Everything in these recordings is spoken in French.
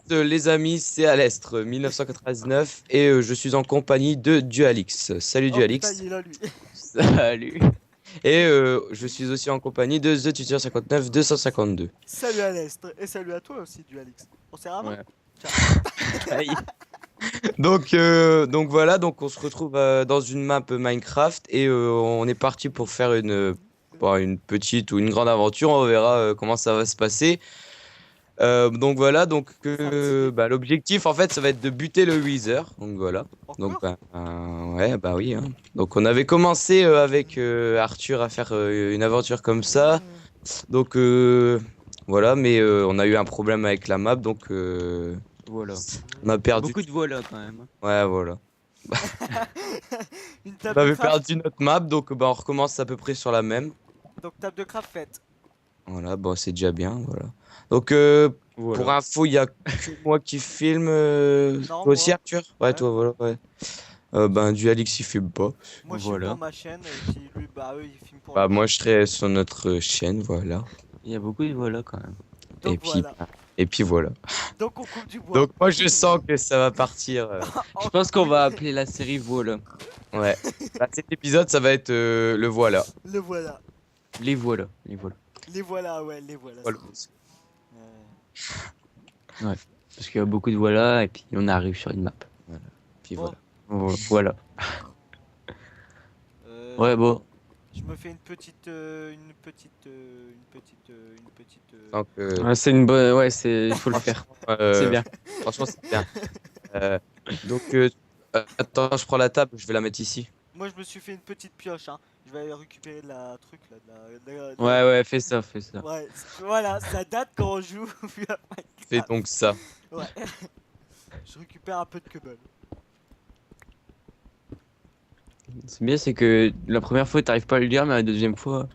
Les amis, c'est Alestre 1999 et je suis en compagnie de Dualix. Salut Oh putain, Dualix. il est là lui. Salut. Et je suis aussi en compagnie de The Tutor 59 252. Salut Alestre et salut à toi aussi du Alix. On s'est ramené. Ouais. Ciao. Aïe. Donc voilà, donc on se retrouve dans une map Minecraft et on est parti pour faire une petite ou une grande aventure. On verra comment ça va se passer. Donc voilà, donc Fatigué. l'objectif en fait ça va être de buter le Wither. Donc voilà. Donc Encore? ouais bah oui. Hein. Donc on avait commencé avec Arthur à faire une aventure comme ça. Ouais. Donc voilà, mais on a eu un problème avec la map, donc Voilà. on a Il y a perdu. beaucoup de voilà quand même. Ouais voilà. Une On table de avait craft. perdu notre map, donc bah on recommence à peu près sur la même. Donc table de craft faite. Voilà, bon c'est déjà bien, voilà. Donc pour Voilà. info, il y a que moi qui filme. Non, Toi aussi moi. Arthur? Ouais, Ouais. toi voilà, ouais. Dualix il filme pas. Moi je filme Voilà. pour ma chaîne et puis lui bah eux ils filment pour Bah leur moi chaîne. je serai sur notre chaîne, voilà. Il y a beaucoup de voilà quand même. Et Donc puis voilà. et puis voilà. Donc on coupe du bois. Donc moi je sens que ça va partir. Je En pense qu'on couille. va appeler la série voilà. Ouais. Bah, cet épisode ça va être le voilà. Le voilà. Les voilà. Les voilà. Les voilà, ouais, les voilà. Voilà. c'est cool. Parce qu'il y a beaucoup de voilà et puis on arrive sur une map. Puis Bon. voilà. Voilà. Ouais bon. Je me fais une petite. Donc, Ouais, c'est une bonne. Ouais, c'est. Il faut le faire. C'est bien. franchement, c'est bien. Euh, donc, attends, je prends la table, je vais la mettre ici. Moi je me suis fait une petite pioche, hein. Je vais aller récupérer de la truc là. Ouais ouais, fais ça, fais ça. Ouais, voilà, ça date quand on joue à Fais Minecraft. donc ça. Ouais. Je récupère un peu de cobble. C'est bien, c'est que la première fois t'arrives pas à le dire, mais la deuxième fois.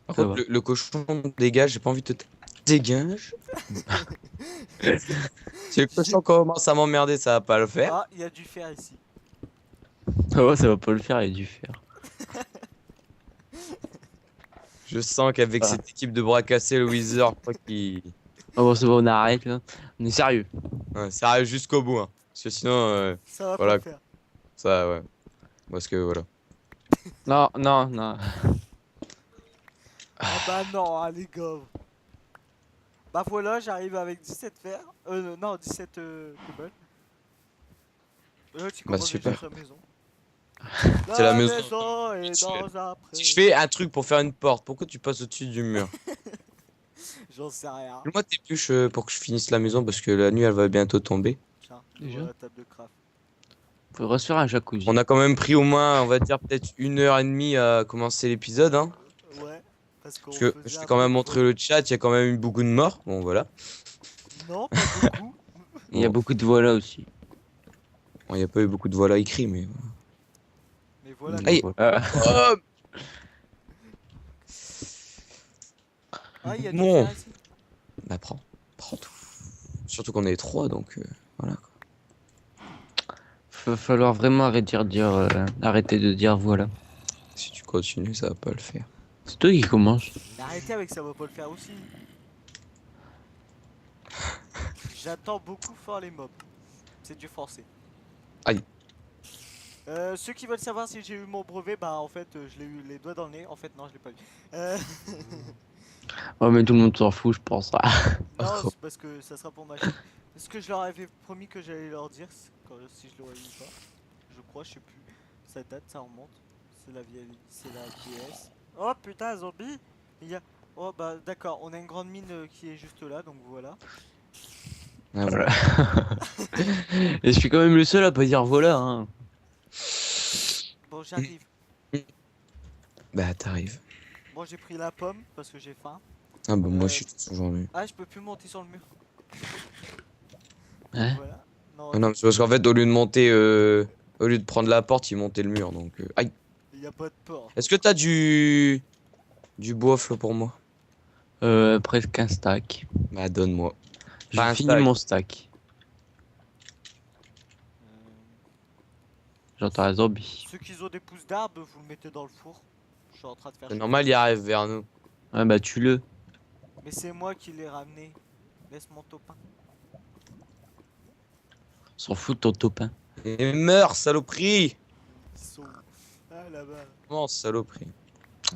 Par Ça contre, va. le cochon dégage, j'ai pas envie de te. Dégage. Si le cochon commence à m'emmerder, ça va pas le faire. Ah, il y a du fer ici. Oh, ça va pas le faire, il a dû faire. Je sens qu'avec Ah. cette équipe de bras cassés, le Wither, je crois qu'il. Oh bon, c'est bon, on arrête là. On est sérieux. Ouais, ça arrive jusqu'au bout. Hein. Parce que sinon, Ça va voilà. pas le faire. Ça, ouais. Parce que voilà. Non, non, non. Ah bah non, allez go. Bah voilà, j'arrive avec 17 fer. Non, 17 cobble. Tu Bah, commences super. déjà sa maison. C'est la maison. est dans un pré. Si je fais un truc pour faire une porte, pourquoi tu passes au-dessus du mur? J'en sais rien. Moi tes bûches pour que je finisse la maison parce que la nuit elle va bientôt tomber. Tiens, Déjà voilà la table de craft. Faudrait se faire un jacuzzi. On a quand même pris au moins, on va dire peut-être 1h30 à commencer l'épisode. Hein. Ouais, parce qu'on Parce que faisait je un t'ai quand peu même de montré le chat, il y a quand même eu beaucoup de morts. Bon voilà. Non, pas beaucoup. Il y a beaucoup de voilà aussi. Bon, il n'y a pas eu beaucoup de voilà écrit, mais. Mais voilà. Aïe. Voilà. Oh Ah, il y a du Non. fer ici. Bah prends tout. Surtout qu'on est trois donc voilà. Va falloir vraiment arrêter de dire voilà. Si tu continues, ça va pas le faire. C'est toi qui commence. Mais arrêtez avec ça, va pas le faire aussi. J'attends beaucoup fort les mobs. C'est du forcé. Aïe. Ceux qui veulent savoir si j'ai eu mon brevet, bah en fait je l'ai eu les doigts dans le nez. En fait non, je l'ai pas eu. Oh, mais tout le monde s'en fout, je pense. Non, c'est parce que ça sera pour ma chaîne. Est-ce que je leur avais promis que j'allais leur dire si je l'aurais eu ou pas? Je crois, je sais plus. Ça date, ça remonte. C'est la vieille, c'est la PS. Oh putain, zombie! Il y a... Oh bah d'accord, on a une grande mine qui est juste là, donc voilà. Ah, voilà. Et je suis quand même le seul à pas dire voilà. Hein. Bon, j'arrive. Bah t'arrives. Bon, j'ai pris la pomme parce que j'ai faim. Ah bah moi je suis toujours nu. Ah, je peux plus monter sur le mur. Hein? Voilà. Non, Ah non, c'est parce qu'en fait au lieu de monter, au lieu de prendre la porte, il montait le mur donc. Aïe. il y a pas de porte. Est-ce que t'as du bois pour moi? Presque un stack. Bah donne-moi. Pas J'ai un fini stack. mon stack. J'entends un zombie. Ceux qui ont des pousses d'arbre, vous le mettez dans le four. Je suis en train de faire C'est chauffer. normal, il arrive vers nous. Ouais, bah tue-le. Mais c'est moi qui l'ai ramené. Laisse mon topin. S'en fout de ton topin. Et meurs, saloperie! Ils sont... Ah là-bas. Comment, saloperie?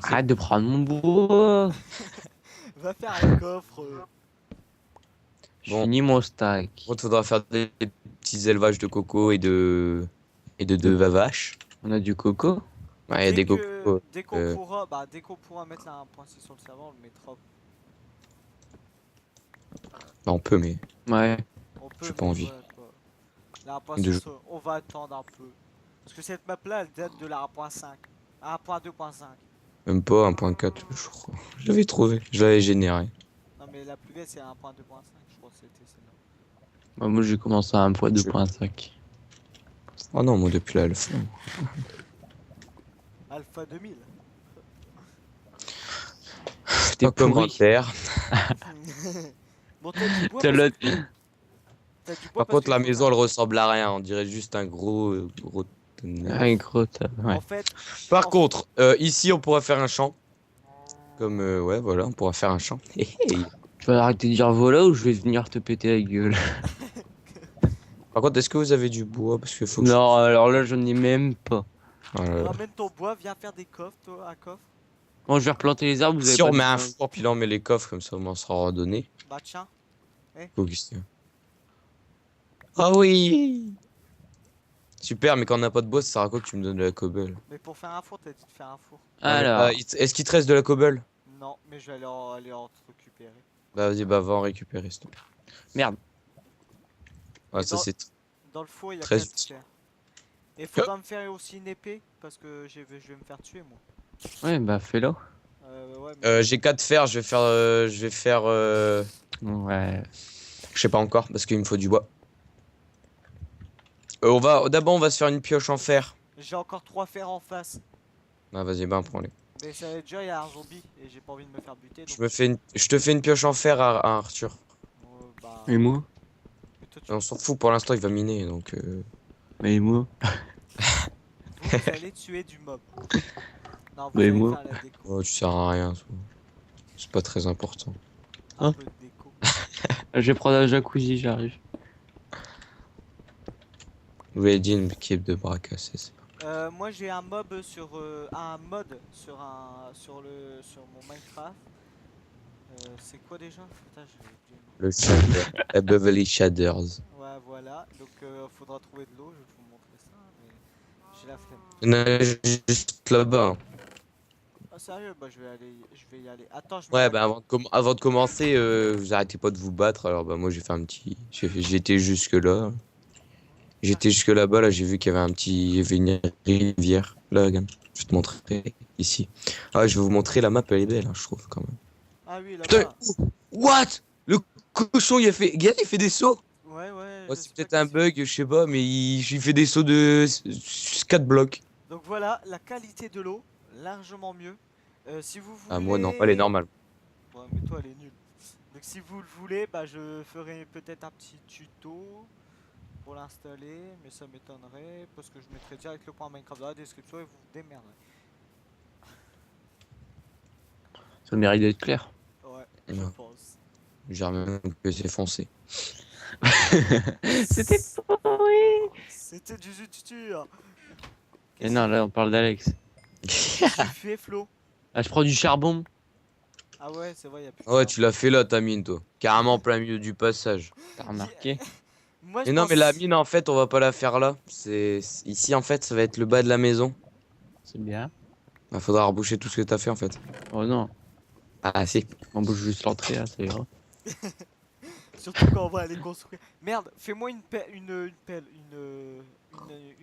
Arrête de prendre mon bois. Va faire un coffre. Je Bon. finis mon stack. Il faudra faire des petits élevages de coco et de vaches. On a du coco. Ouais, il y a des cocos. Dès qu'on pourra, dès qu'on pourra mettre là un point 6 sur le serveur, on le mettra. Bah, on peut, mais On Ouais. peut, J'ai pas mais envie. ouais, quoi. La De 1.6, on va attendre un peu. Parce que cette map là, elle date de la 1.5. 1.2.5. même pas 1.4, je crois. Je l'avais trouvé, je l'avais généré. Non, mais la plus vieille, c'est 1.2.5. Je crois que c'était celle-là. Bah, moi j'ai commencé à 1.2.5. Oh non, moi depuis l'alpha. Alpha 2000. T'es Pas pourri. commentaire. Bon, t'as du bois. T'as parce- l'autre. T'as du bois Par parce contre, qu'il la faut maison, faire- elle ressemble à rien. On dirait juste un gros tonnerre. Ah, gros, ouais. En fait, Par en- contre, ici, on pourrait faire un champ. Comme, ouais, voilà, on pourra faire un champ. Hé, hé. Tu vas arrêter de dire voilà ou je vais venir te péter la gueule. Par contre, est-ce que vous avez du bois? Parce qu'il faut que Non, alors là j'en ai même pas. Voilà. ramène ton bois, viens faire des coffres, toi, un coffre. Bon, je vais replanter les arbres, vous avez Si pas on met un besoin. four, puis là on met les coffres, comme ça au moins on sera redonné. Bah, tiens. Augustin. Ah oui! Super, mais quand on n'a pas de bois, ça sert à quoi que tu me donnes de la cobble? Mais pour faire un four, t'as dit de faire un four. Alors, Est-ce qu'il te reste de la cobble? Non, mais je vais aller en récupérer. Bah vas-y, bah va en récupérer, s'il te plaît. merde. Ouais, Et ça dans- c'est. Dans le four, il y a Très 4 utile. fer. Et faudra me faire aussi une épée, parce que je vais me faire tuer, moi. Ouais, bah fais-le. Ouais, mais... J'ai 4 fers, je vais faire. Ouais. Je sais pas encore, parce qu'il me faut du bois. D'abord, on va se faire une pioche en fer. J'ai encore 3 fers en face. Bah vas-y, bah prends-les. Mais ça va être déjà, il y a un zombie, et j'ai pas envie de me faire buter. Donc... Je te fais une pioche en fer à Arthur. bah... Et moi? mais toi, On s'en fout, pour l'instant il va miner, donc. Mais moi? vous allez tuer du mob. Non, vous Mais allez moi. faire la déco. Oh, tu sers à rien, ça. C'est pas très important. Un Hein peu de déco. Je vais prendre un jacuzzi, j'arrive. Vous avez dit une équipe de bras cassés, c'est pas. Moi j'ai un mob sur un mod sur mon Minecraft. C'est quoi déjà? Putain, j'ai oublié Le shader. Beverly Shaders. le nom. Ouais, voilà. Donc faudra trouver de l'eau. Je vais vous montrer ça, mais j'ai la flemme. Il y en a juste là-bas. Hein. Ah sérieux? Bah je vais y aller. Attends, je Ouais, mets bah avant de commencer, vous arrêtez pas de vous battre. Alors bah moi j'ai fait un petit. J'étais jusque là. J'étais jusque là-bas. Là j'ai vu qu'il y avait il y avait une rivière. Là, regarde. Je vais te montrer ici. Ah, je vais vous montrer la map. Elle est belle, hein, je trouve quand même. Ah oui, Putain. là-bas. What? Le cochon il a fait. Regarde, il fait des sauts. Ouais, ouais. Ouais, je c'est sais peut-être pas un qu'est-ce que bug, je sais pas, mais il fait des sauts de 4 blocs. c'est. Donc voilà, la qualité de l'eau, largement mieux. Si vous voulez... Ah, moi non, elle est normale. Ouais, mais toi elle est nulle. Donc si vous le voulez, bah je ferai peut-être un petit tuto pour l'installer, mais ça m'étonnerait parce que je mettrai direct le point Minecraft dans la description et vous vous démerderez. Ça mérite d'être clair. Ouais, je Ouais. pense. J'ai même que c'est foncé. C'était pourri. C'était du futur. Et non, là on parle d'Alex. Tu fais Flo. Ah, je prends du charbon. Ah ouais, c'est vrai, y a plus de Ouais, ça. tu l'as fait là, ta mine, toi. Carrément en plein milieu du passage. T'as remarqué? Moi je Mais non, pense... mais la mine, en fait, on va pas la faire là. Ici, en fait, ça va être le bas de la maison. C'est bien. Il faudra reboucher tout ce que t'as fait, en fait. Oh non. Ah, si. On bouge juste l'entrée, hein, c'est grave. Surtout quand on va aller construire. Merde, fais-moi une pelle, une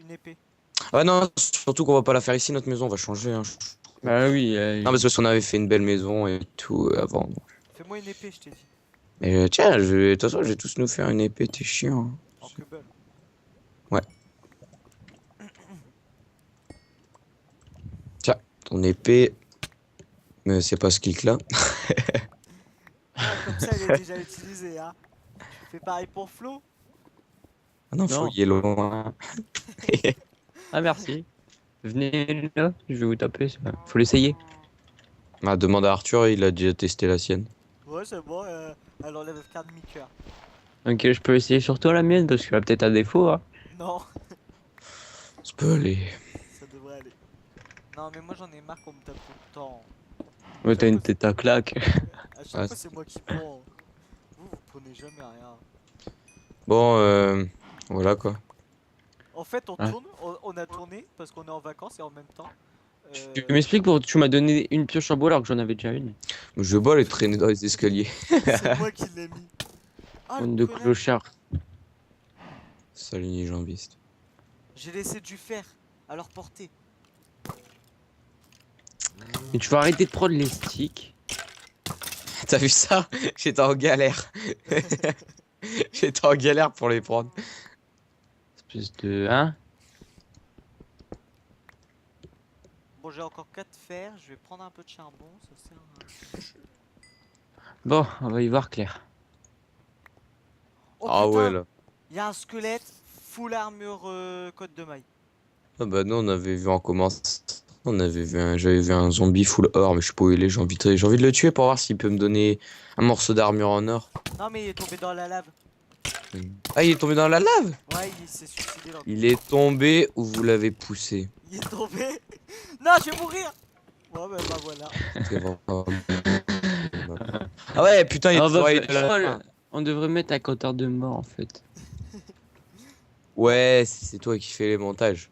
épée. Ah non, surtout qu'on va pas la faire ici, notre maison, on va changer. Hein. Bah oui. Non, parce qu'on avait fait une belle maison et tout avant. Fais-moi une épée, je t'ai dit. Mais tiens, de toute façon, je vais tous nous faire une épée, t'es chiant. Hein. En cobble. Ton épée. Mais c'est pas ce clic là. Ah, comme ça, il est déjà utilisé, hein. Tu fais pareil pour Flo. Ah non, Non. faut y aller loin. Ah merci. Venez là, je vais vous taper. Faut l'essayer. Ah, demande à Arthur, il a déjà testé la sienne. Ouais, c'est bon, elle enlève qu'un demi-cœur. Ok, je peux essayer sur toi la mienne parce qu'elle a peut-être un défaut. Hein. Non, Ça peut aller. ça devrait aller. Non, mais moi j'en ai marre qu'on me tape tout le temps. Ouais, t'as une tête à claque. À chaque Ah, fois, c'est moi qui prends. Vous prenez jamais rien. Bon, voilà quoi. En fait, on Ouais. tourne, on a tourné parce qu'on est en vacances et en même temps. Tu m'expliques pour tu m'as donné une pioche en bois alors que j'en avais déjà une. Je vais pas les traîner dans les escaliers. C'est moi qui l'ai mis. Ah, le Bande de connard. clochards. Salut les jambistes. J'ai laissé du fer à leur portée. Et tu vas arrêter de prendre les sticks. T'as vu ça? J'étais en galère. J'étais en galère pour les prendre. Espèce de. Hein? Bon, j'ai encore 4 fers. Je vais prendre un peu de charbon. Ça sert à... Bon, on va y voir clair. Oh Ah putain, ouais là. il y a un squelette full armure côte de maille. Ah bah non, on avait vu en commence. On avait vu j'avais vu un zombie full or, mais je sais pas où il est. J'ai envie de le tuer pour voir s'il peut me donner un morceau d'armure en or. Non, mais il est tombé dans la lave. Ah, il est tombé dans la lave? Ouais, il s'est suicidé. Il est tombé ou vous l'avez poussé? Il est tombé. Non, je vais mourir. Ouais, bah voilà. C'est vraiment- Ah ouais, putain, il est Ah, toujours bah, de la fin. on devrait mettre un compteur de mort en fait. Ouais, c'est toi qui fais les montages.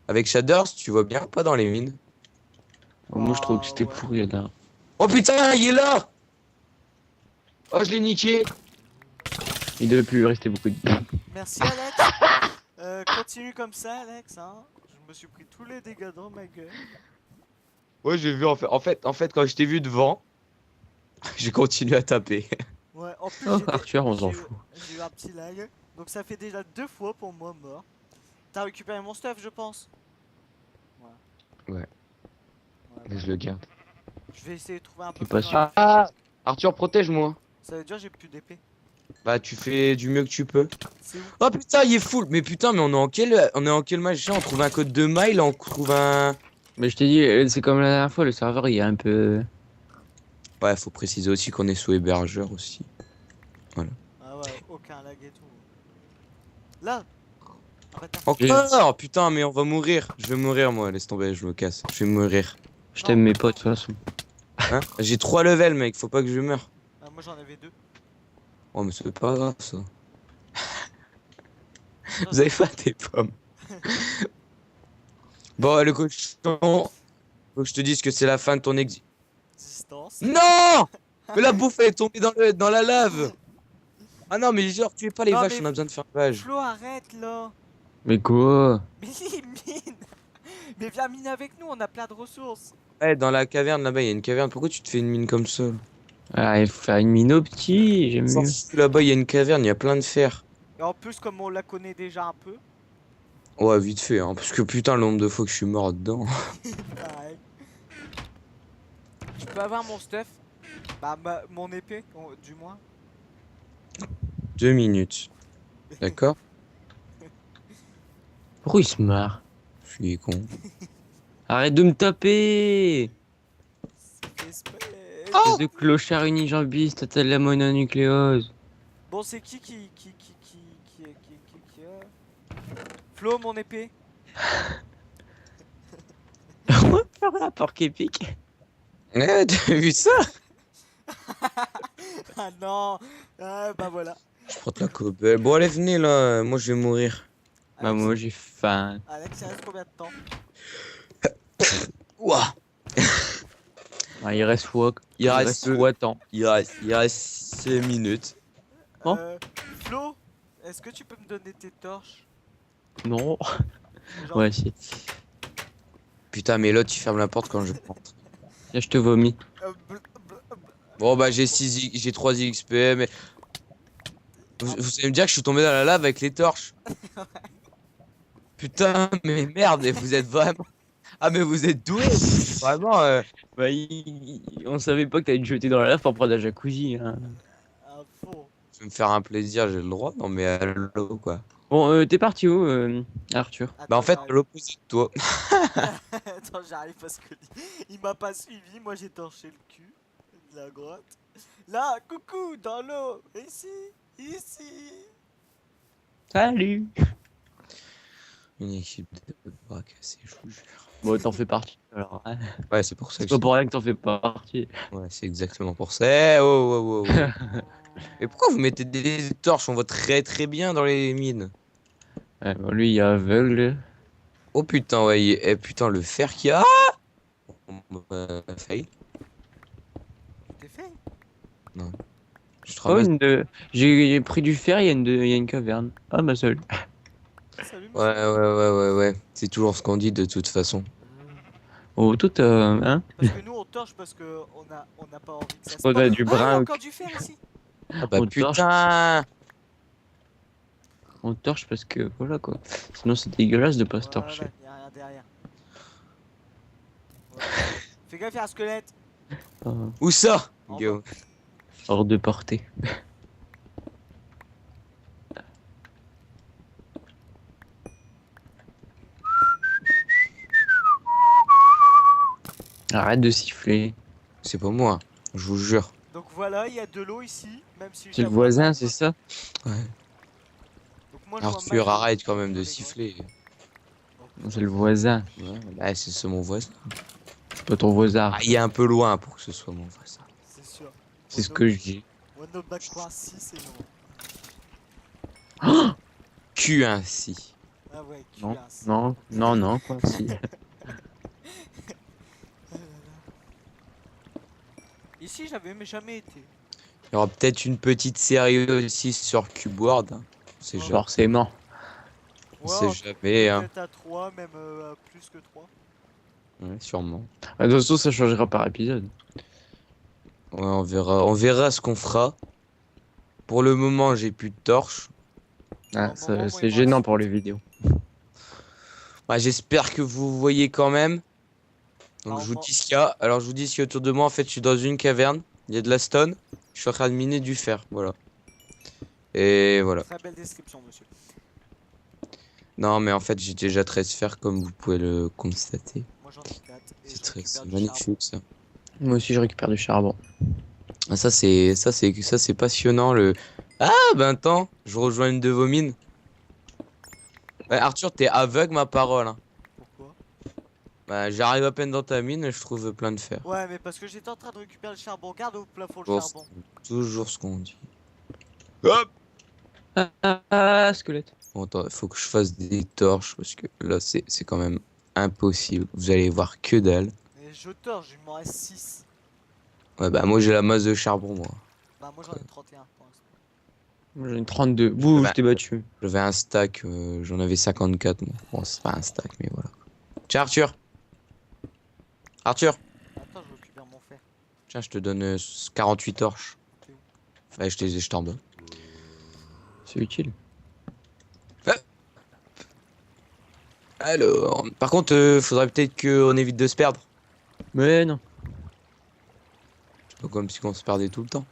Avec Shaders, tu vois bien ou pas dans les mines? Moi je trouve que Ah, c'était ouais. pourri là. Oh putain, il est là! Oh, je l'ai niqué! Il devait plus lui rester beaucoup de. Merci, Alex. Continue comme ça, Alex. Hein. Je me suis pris tous les dégâts dans ma gueule. Ouais, j'ai vu en fait, quand je t'ai vu devant, j'ai continué à taper. Ouais, en plus, Oh, j'ai des- Arthur, on s'en j'ai eu- fout. j'ai eu un petit lag. Donc ça fait déjà 2 fois pour moi mort. T'as récupéré mon stuff, je pense. Ouais. Ouais, bah, Je le garde. je vais essayer de trouver un peu Je suis pas plus sûr. loin. Ah! Arthur, protège-moi. Ça veut dire j'ai plus d'épée. Bah, tu fais du mieux que tu peux. C'est où? Oh putain, il est full! Mais putain, mais on est en quel machin? On trouve un code de mail, on trouve un. Mais je t'ai dit, c'est comme la dernière fois, le serveur il est un peu. Ouais, faut préciser aussi qu'on est sous hébergeur aussi. Ah ouais, aucun lag et tout. Là! Ah, bâtard. Encore! Putain, mais on va mourir. Je vais mourir, moi. Laisse tomber, je me casse. Je vais mourir. Je t'aime mes potes de toute façon. Hein? J'ai 3 levels, mec. Faut pas que je meure. Ah, moi j'en avais 2. Oh, mais c'est pas grave, ça. Vous avez pas des pommes. Bon, le cochon. Faut que je te dise que c'est la fin de ton Distance. Non! Mais la bouffe, elle est tombée dans la lave. Ah non, mais genre, tuez pas les Non, vaches, mais- on a besoin de faire vache. Flo, arrête là! Mais quoi? Mais il mine! Mais viens miner avec nous, on a plein de ressources! Ouais, dans la caverne là-bas, il y a une caverne. Pourquoi tu te fais une mine comme ça? Ah, il faut faire une mine au petit, j'aime mieux. Là-bas, il y a une caverne, il y a plein de fer. Et en plus, comme on la connaît déjà un peu, Ouais, vite fait, hein, parce que putain, le nombre de fois que je suis mort dedans. pareil. Tu peux avoir mon stuff? Bah, mon épée, du moins. 2 minutes. D'accord? Pourquoi il se marre? Je suis con. Arrête de me taper! Espèce. Espèce de clochard unijambiste, t'as de la mononucléose. Bon, c'est qui Flo, mon épée? On va faire la porc épique. Ouais, t'as vu ça? Ah non! Ah, bah voilà. Je prends de la cobble. Bon, allez, venez là, moi je vais mourir. Bah, Alex, moi j'ai faim. Alex, il reste combien de temps? Ouah! Ah, il reste quoi? Il reste quoi temps? Il reste 6 minutes. Bon. Flo, est-ce que tu peux me donner tes torches? Non. Genre- Ouais, si. Putain, mais là, tu fermes la porte quand je rentre. Là, je te vomis. Bon, bah, j'ai 3 XP, mais. Vous allez me dire que je suis tombé dans la lave avec les torches. Putain, mais merde, et vous êtes vraiment. Ah, mais vous êtes doués! Vraiment, Bah, on savait pas que t'allais te jeter dans la lave pour prendre la jacuzzi. Hein. À fond. peux me faire un plaisir, j'ai le droit. Non, mais allô, quoi. Bon, t'es parti où, Arthur? Bah, en Attends, fait, à j'arrive. l'opposé de toi. Attends, j'arrive parce que il m'a pas suivi. Moi, j'ai torché le cul de la grotte. Là, coucou, dans l'eau. Ici, ici. Salut! Une équipe de bras cassés, je vous jure. Bon, t'en fais partie, alors. Hein. Ouais, c'est pour ça C'est que pas je... pour rien que t'en fais partie. Ouais, c'est exactement pour ça. Eh, oh, oh, oh, oh. Mais pourquoi vous mettez des torches? On voit très très bien dans les mines. Ouais, bon, lui, il est aveugle. Oh putain, ouais. Eh putain, le fer qu'il y a. Fail. T'es fait? Je te Oh, ramasse. j'ai pris du fer, il y a une caverne. Ah, ma seule. Salut, Ouais, ouais, monsieur. ouais. C'est toujours ce qu'on dit de toute façon. Oh, tout, hein? Parce que nous, on torche parce que on a pas envie que ça se crois que t'as passe. du Ah, il y a brun. encore du fer ici. Ah bah On torche. putain. On torche parce que, voilà, quoi. Sinon, c'est dégueulasse de pas se Voilà, torcher. y a rien derrière. Ouais. Fais gaffe, y a un squelette. Ah, Où ça, En Guillaume? hors de portée. Arrête de siffler. C'est pas moi, je vous jure. Donc voilà, il y a de l'eau ici, même si je C'est la le vois voisin, pas. c'est ça? Ouais. Donc moi, je vois Arthur, mal arrête quand même dans de les siffler. grottes. Non, c'est le voisin. Ouais, bah c'est mon voisin. C'est pas ton voisin. Ah, il est un peu loin pour que ce soit mon voisin. C'est sûr. C'est ce que je dis. One of back coin 6 et non. Q ainsi. Ah ouais, Non, culasse. non, quoi. Si. Ici, j'avais mais jamais été. Il y aura peut-être une petite série aussi sur Cubeward. Hein. C'est Ouais. jamais. Forcément. On sait jamais, hein. Peut-être à 3, même à plus que 3. Ouais, sûrement. De toute façon, ça changera par épisode. Ouais, on verra ce qu'on fera. Pour le moment, j'ai plus de torches. Ah, Pour le moment, moi, c'est il me gênant reste pour les vidéos. Ouais, j'espère que vous voyez quand même. Donc Alors, je vous moi- dis ce qu'il y a. Alors je vous dis ce qu'il y a autour de moi. En fait, je suis dans une caverne. Il y a de la stone. Je suis en train de miner du fer. Voilà. Et voilà. Très belle description, monsieur. Non, mais en fait, j'ai déjà 13 fers comme vous pouvez le constater. Moi, j'en ai 4. Et C'est je très, récupère c'est du magnifique ça. Moi aussi, je récupère du charbon. Ah, ça c'est passionnant le. Ah ben attends, je rejoins une de vos mines. Ouais, Arthur, t'es aveugle ma parole. Hein. Pourquoi? Bah, j'arrive à peine dans ta mine et je trouve plein de fer. Ouais, mais parce que j'étais en train de récupérer le charbon. Garde au plafond le Toujours, charbon. toujours ce qu'on dit. Hop. Squelette. Bon, attends, faut que je fasse des torches parce que là c'est quand même impossible. Vous allez voir que dalle. Et je torche, il m'en reste 6. Ouais bah moi j'ai la masse de charbon moi. Bah, moi, j'en ai 31 pour l'instant. Moi, j'en ai 32. Bouh, Bah. je t'ai battu. J'avais un stack, j'en avais 54 moi. Bon c'est pas un stack mais voilà. Tiens Arthur. Arthur. Attends, je récupère mon fer. Tiens je te donne 48 torches. T'es où? Ouais je t'ai jeté en bas. C'est utile. Alors, par contre, faudrait peut-être qu'on évite de se perdre. Mais non. C'est pas comme si on se perdait tout le temps.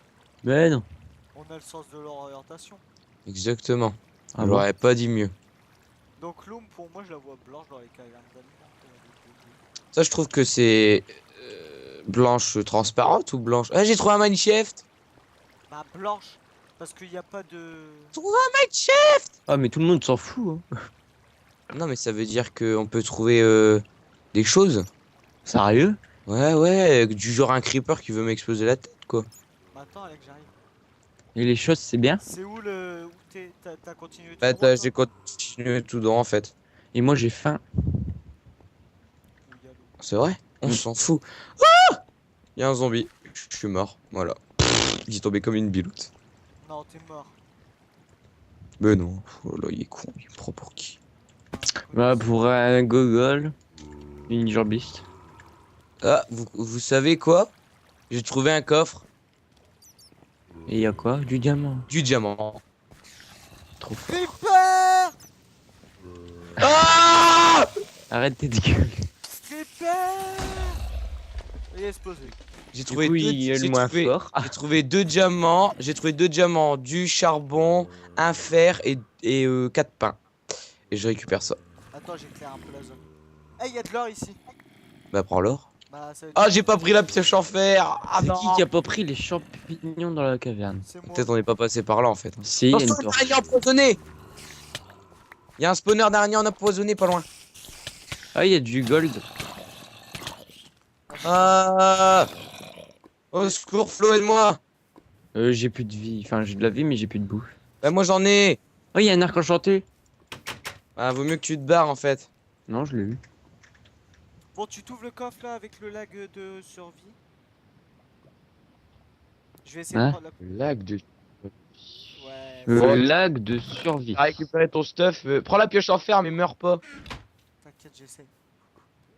Mais non. On a le sens de l'orientation. Exactement. Ah J'aurais pas dit mieux. Donc, l'homme, pour moi, je la vois blanche dans les cavernes d'aliments. Ça, je trouve que c'est blanche transparente ou blanche. Ah, j'ai trouvé un mineshaft. Bah, blanche. Parce qu'il n'y a pas de. Mineshaft. Ah, mais tout le monde s'en fout. Hein. Non, mais ça veut dire qu'on peut trouver des choses. Sérieux? Ouais, du genre un creeper qui veut m'exploser la tête, quoi. Bah, attends, Alex, j'arrive. Et les choses, c'est bien. C'est où le. Où t'es. T'as continué tout Bah, droit, toi j'ai continué tout droit en fait. Et moi, j'ai faim. Où il y a l'eau. C'est vrai. On Mm. s'en fout. Ah, il y a un zombie. Je suis mort. Voilà. Il est tombé comme une biloute. Non, t'es mort. Mais non. Oh là, il est con. Il me prend pour qui? Bah, pour un gogol. Une jambiste. Ah, vous savez quoi? J'ai trouvé un coffre. Et il y a quoi? Du diamant. Du diamant. Trop fort. Creeper. Ah! Arrête tes gueules. Creeper. Il est explosé. J'ai Du trouvé coup, deux, il est le j'ai moins trouvé, fort. j'ai trouvé deux diamants, du charbon, un fer et 4 pains. Et je récupère ça. Attends, j'éclaire un peu la zone. Eh, y a de l'or ici. Bah prends l'or. Bah, ça veut dire Ah j'ai pas pris la pioche en fer. Ah C'est non. qui a pas pris les champignons dans la caverne? c'est moi. Peut-être on n'est pas passé par là en fait. Si, il y a une Attention, une torche. araignée empoisonnée. Il y a un spawner d'araignées en empoisonné pas loin. Ah, il y a du gold. Ah. Au secours Flo, aide-moi. J'ai plus de vie. Enfin, j'ai de la vie, mais j'ai plus de bouffe. Bah moi j'en ai. Oh, il y a un arc enchanté. Ah vaut mieux que tu te barres en fait. Non, je l'ai eu. Bon, tu t'ouvres le coffre là avec le lag de survie. Je vais essayer de Hein? prendre la. Lag de... Ouais, Bon. Lag de survie. T'as récupéré ton stuff. Prends la pioche en fer mais meurs pas. t'inquiète, j'essaye.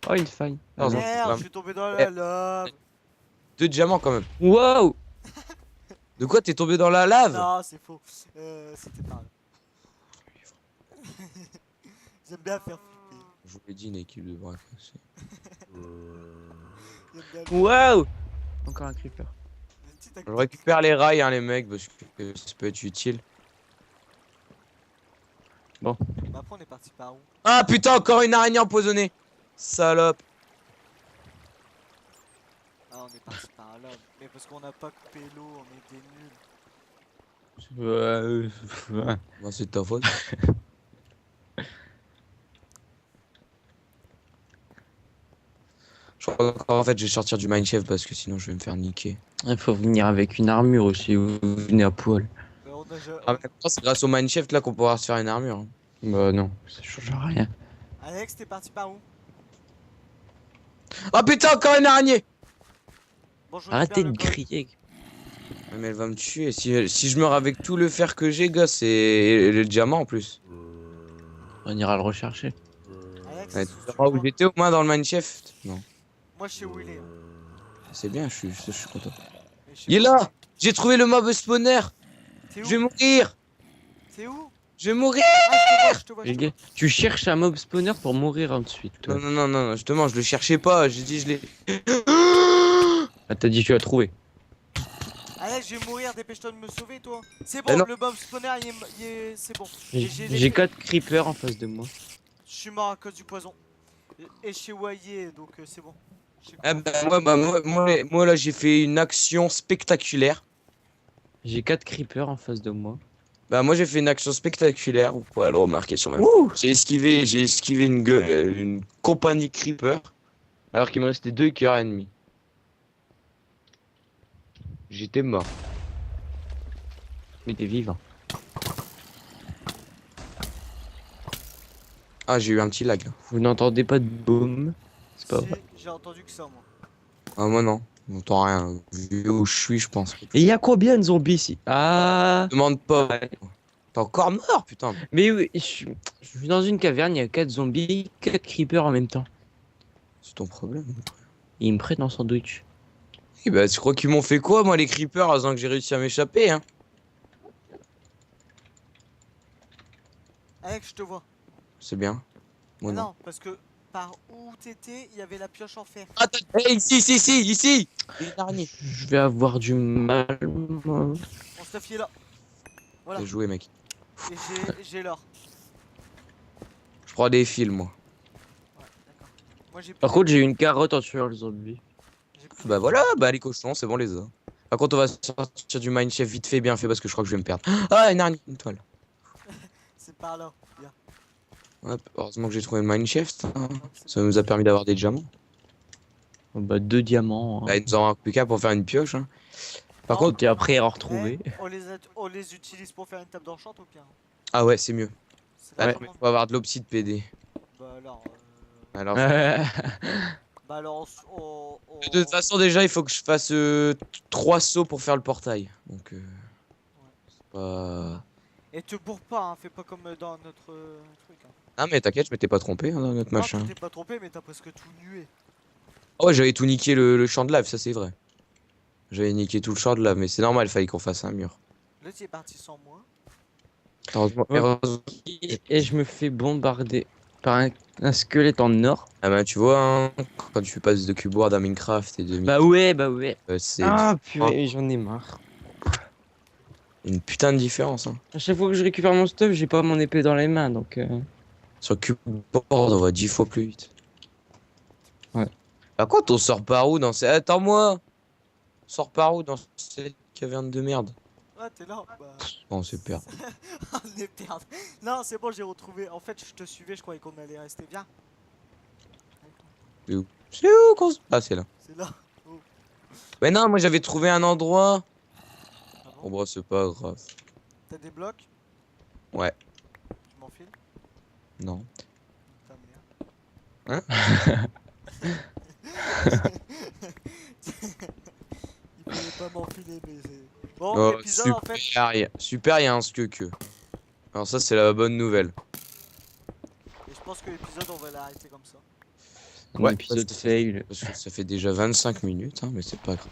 Oh, une faille. Ah, non. Merde, vraiment. je suis tombé dans la lave. 2 diamants quand même. Wow! De quoi t'es tombé dans la lave? Non, c'est faux. C'était par là. J'aime bien faire flipper. Je vous l'ai dit une équipe de bras cassés. J'aime bien Wow! Encore un creeper. le petit Je récupère les rails hein les mecs parce que ça peut être utile. Bah, après, on est parti par où? Ah putain encore une araignée empoisonnée. Salope. Ah, on est parti par là. Mais parce qu'on n'a pas coupé l'eau, on est des nuls. Ouais. Bah c'est de ta faute. Je crois qu'en fait je vais sortir du Minecraft parce que sinon je vais me faire niquer. Il faut venir avec une armure aussi. Vous venez à poil. On a ja- Ah, maintenant, c'est grâce au Minecraft là qu'on pourra se faire une armure. Hein. Bah non, ça change rien. Alex, t'es parti par où? Ah putain encore une araignée. Bon, je Arrêtez récupère de le coffre. crier. Ouais, mais elle va me tuer. Si je meurs avec tout le fer que j'ai, gosse, et le diamant en plus. On ira le rechercher. Alex, Ouais, tu tu sauras où crois? j'étais au moins dans le Minecraft? Non. Moi, je sais où il est. Hein. C'est bien, je suis content. Mais je sais Il est pas. là! J'ai trouvé le mob spawner! T'es Je vais où? mourir! T'es où? Je vais mourir! Ah, je te vois, je te vois, je Les te gars, vois. tu cherches un mob spawner pour mourir ensuite. Toi. Non, justement, je le cherchais pas. J'ai dit, je l'ai. Ah, t'as dit que tu l'as trouvé. Alex, je vais mourir, dépêche-toi de me sauver, toi. C'est Ah bon, non. le bomb spawner, c'est bon. Et j'ai les J'ai clés. 4 creepers en face de moi. Je suis mort à cause du poison. Et je suis Wayé, donc c'est bon. Je sais Ah comment- moi, là, j'ai fait une action spectaculaire. J'ai 4 creepers en face de moi. Bah, moi, j'ai fait une action spectaculaire. Vous pouvez le remarquer sur ma. J'ai esquivé une compagnie creeper. Alors qu'il me restait 2 cœurs ennemis. J'étais mort. Mais t'es vivant. Ah, j'ai eu un petit lag là. Vous n'entendez pas de boom. C'est pas Si, vrai. j'ai entendu que ça, moi. Ah, moi non. On n'entend rien. Vu où je suis, je pense. Et il y a combien de zombies ici? Ah. Demande pas. Ouais. T'es encore mort, putain. Mais oui, je suis dans une caverne, il y a 4 zombies, 4 creepers en même temps. C'est ton problème. Et ils me prennent en sandwich. Et bah, tu crois qu'ils m'ont fait quoi, moi, les creepers, avant que j'ai réussi à m'échapper, hein? Alex, je te vois. C'est bien. Moi, Ah non. non, parce que par où t'étais, il y avait la pioche en fer. Attends, hey, ici! Il y a une araignée. Je vais avoir du mal, moi. Mon stuff il est là. Voilà. J'ai joué, mec. Et j'ai l'or. Je prends des fils, moi. Ouais, d'accord. Moi j'ai plus. Par contre, j'ai une carotte en tuant le zombie. j'ai plus- Bah voilà, bah les cochons, c'est bon, les a. Par contre, on va sortir du Minecraft vite fait, bien fait, parce que je crois que je vais me perdre. Ah, une araignée, une toile. C'est par là. Bien. Hop, heureusement que j'ai trouvé le Minecraft. Hein. C'est Ça nous a permis d'avoir des diamants. Oh, bah, 2 diamants. Hein. Bah, il nous en manque plus qu'à pour faire une pioche. Hein. Par Non. contre, Et après, à retrouver. Eh, on les utilise pour faire une table d'enchant ou bien? ah ouais, c'est mieux. C'est Ouais, mais largement- faut avoir de l'obside PD. Bah alors. Alors, Bah alors de toute façon, déjà, il faut que je fasse 3 sauts pour faire le portail. Donc, c'est pas. Et te bourre pas, hein. Fais pas comme dans notre truc. Hein. Ah, mais t'inquiète, je m'étais pas trompé hein, dans notre Non, machin. tu t'es pas trompé, mais t'as presque tout nué. Oh, ouais, j'avais tout niqué le champ de lave, ça c'est vrai. J'avais niqué tout le champ de lave, mais c'est normal, il fallait qu'on fasse un mur. Là, tu es parti sans moi. Heureusement, Ouais. heureusement- Et je me fais bombarder. par un squelette en or. Ah bah tu vois, hein, quand tu passes de cubeboard à Minecraft et de Bah ouais, bah ouais. c'est Ah purée, j'en ai marre. une putain de différence. Hein. À chaque fois que je récupère mon stuff, j'ai pas mon épée dans les mains, donc... Sur cubeboard, on va 10 fois plus vite. Ouais. Par contre, on sort par où dans ces... Attends-moi! On sort par où dans cette caverne de merde? Ah, t'es là. Bah. Bon, c'est perdre. On est perdu. Non, c'est bon, j'ai retrouvé. En fait, je te suivais, je croyais qu'on allait rester. Viens. C'est où? C'est où qu'on... Ah, c'est là. C'est là. Oh. Mais non, moi j'avais trouvé un endroit. Ah Bon, bon? bah, c'est pas grave. T'as des blocs? Ouais, Tu m'en files? non. Ta mère. Il pouvait pas m'enfiler, mais c'est. Bon, Oh, l'épisode en fait. super, il y a un que. Alors, ça, c'est la bonne nouvelle. Et je pense que l'épisode, on va l'arrêter comme ça. Un Ouais, épisode parce que- fail. Parce que ça fait déjà 25 minutes, hein, mais c'est pas grave.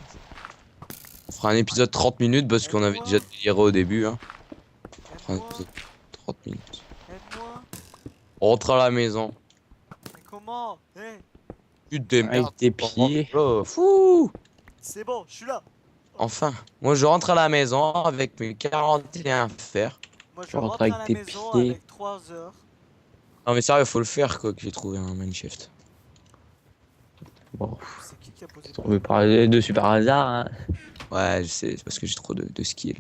On fera un épisode 30 minutes parce qu'on avait déjà déliré au début. Hein. On fera un Aide-moi. épisode 30 minutes. Aide-moi. On rentre à la maison. Mais comment? Hé, Tu te démerdes. Avec tes pieds. Oh, fou! c'est bon, je suis là. Enfin, moi je rentre à la maison avec mes 41 fers. Moi, je Je rentre rentre à avec la tes maison pieds. avec 3 heures. Non mais sérieux, faut le faire quoi, que j'ai trouvé un mineshaft. Bon, C'est qui a posé c'est tombé dessus par hasard. Hein. Ouais, je sais, c'est parce que j'ai trop de skills.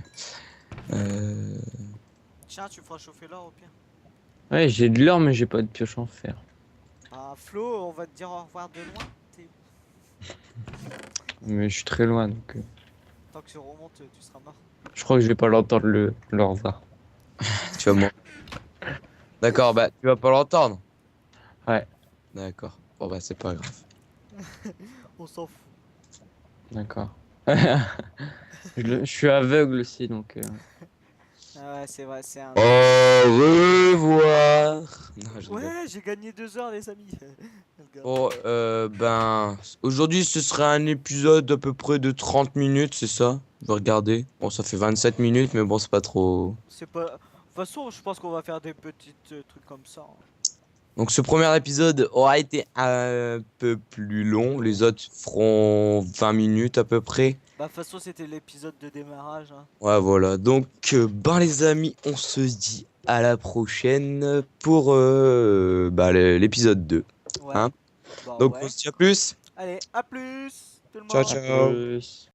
Tiens, tu feras chauffer l'or au pire. Ouais, j'ai de l'or, mais j'ai pas de pioche en fer. Ah, Flo, on va te dire au revoir de loin. T'es où? Mais je suis très loin, donc... Tant que tu remontes, tu seras mort. je crois que je vais pas l'entendre le revoir. Tu vas moi. D'accord, bah tu vas pas l'entendre. Ouais. D'accord. Bon bah c'est pas grave. On s'en fout. D'accord. Je suis aveugle aussi, donc... Ah ouais, c'est vrai, c'est un. Au revoir. Non, je rigole. Ouais, j'ai gagné 2 heures, les amis. Regarde. Bon, ben, aujourd'hui ce sera un épisode d'à peu près de 30 minutes, c'est ça? Je vais regarder. Bon, ça fait 27 minutes, mais bon, c'est pas trop. C'est pas. De toute façon, je pense qu'on va faire des petits trucs comme ça. Hein. Donc, ce premier épisode aura été un peu plus long. Les autres feront 20 minutes à peu près. Bah, de toute façon, c'était l'épisode de démarrage. Hein. Ouais, voilà. Donc, ben, les amis, on se dit à la prochaine pour bah, l'épisode 2. Ouais. Hein Bah, Donc, ouais. on se dit à plus. Allez, à plus, tout le Ciao, monde. ciao. Plus.